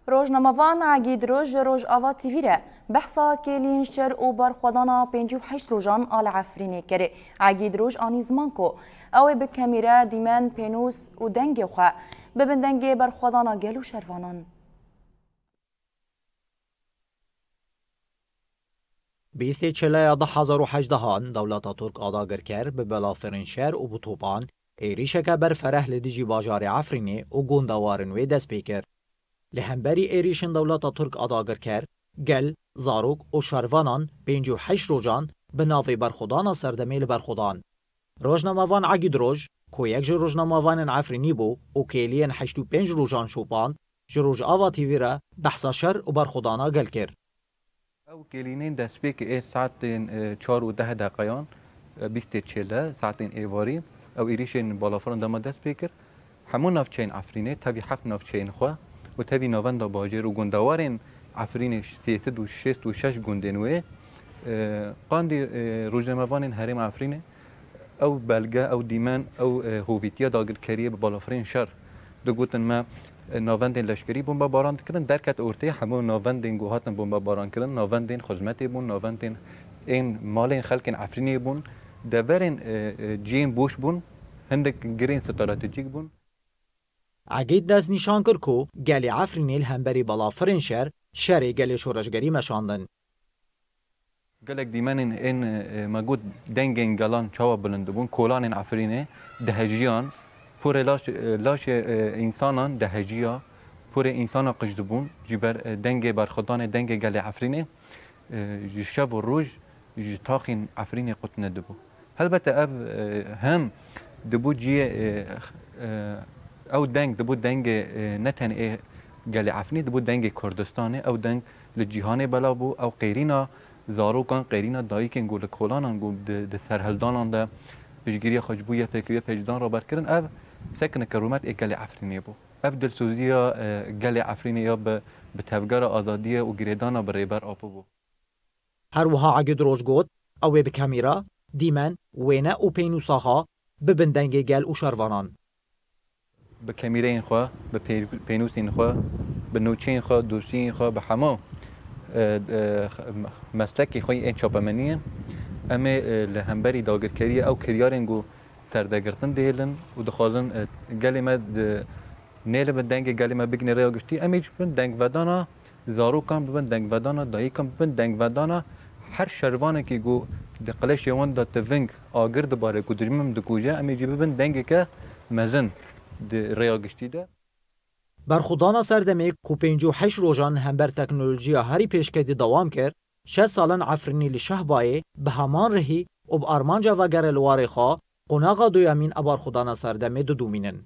روزنامه‌وان عقید روز آوا تیویره بحثا کلین شر و برخودانا 58 روزان آل عفرینی کره عقید روز آنی زمان کو او به کمیره دیمن پینوس و دنگ خو ببن دنگ برخودانا گلو شروانان 2018 دولت ترک آداگر کرد به بلافرین شهر و بطوبان ایریشه که بر فرح لدیجی باجار عفرینی و گوندوارن وی دست پیکر. لهمبری ایریشن دولت ترک آداگر کرد گل، زاروک و شروانان 58 روزان به ناوی برخودان سردمیل برخودان. روزنامه‌وان عقید روز که یک روزنامه‌وان عفرینی بو و کلین 85 روزان شوپان جروج آوا تیوی را بحثا شر و برخودانا گل کرد. او کلینین دست پیک ساعت 4 و 10 دقیقه بیشتر چله ساعتین ایواری او ایریشن بالافران دم دست پیکر همون نافچین عفرینه تبی هفت نافچین خو و تبی نوند باجر و گندوارن عفرینش 366 گندنوه قاندی روزنامه‌وان هرم عفرینه او بلگه او دیمن او هویتیا داگر کریه به بالافرین شر دو گوتن ما ناوندین لشکری بمب باران کردن درکت اورته همون ناوندین گوهاتن بمب باران کردن ناوندین خدمتی بون ناوندین این مالین خلق عفرینی بون دورین جیم بوش بون هندک گرین استراتژیک بون عقید دست نشان کرد که گلی عفرینی همبری بالافرین شهر گلی شورشگری مشاندن. گلک دیمن این مگود دنگین گلان چاوا بلند بون کولان عفرینه دهجیان پر لاش انسانان دهجیا پر انسان قجدبون جبر دنگ برخدان دنگ گل عفرینه شب و روز تاخین عفرینه قطن دبو البته اف هم دبو جی او دنگ دبو دنگ نتن گل عفرینه دبو دنگ کردستانه او دنگ لجیهان بلا بو او قیرینا زاروکان قیرینا دایکن گول کولانان گول د سرهلدانان ده بجگیری خجبویه تکریه پجدان را برکردن اف سكن كرومات إيجال عفرينية بو أفضل سعودية جال عفرينية بتفجر آزادية وجريدانا بالريبر أبو بو هروها عقد روز جود أو بكاميرا ديمان وينا وبينوساها ببندنج جال وشروانان بكاميرين خوا ببينوسين خوا بنوتشين خوا دوسين خوا بحمو مسلكي خوي إن شابمانية أما لهمبري داغر كريه أو كريارينجو تردگرتن دیلن و دخوازن گلیمه نیل به دنگ گلیمه بگنی ریا گشتی امیج بن دنگ ودانا زاروکان ببن دنگ ودانا دایکان ببن دنگ ودانا هر شروانه که گو دقلش یوان دا تفنگ آگر دباره کو دجمم دکوجه امیج ببن دنگ که مزن ریا گشتی ده برخودانا سردمی کو 58 روزان همبر تکنولوژیا هری پیشکدی دوام کرد 6 سالن عفرینی لشهبای به همان رهی و بارمانجا و گر الواری خواه قناغا دویامین ابار خودانا سردمه دو دومینن.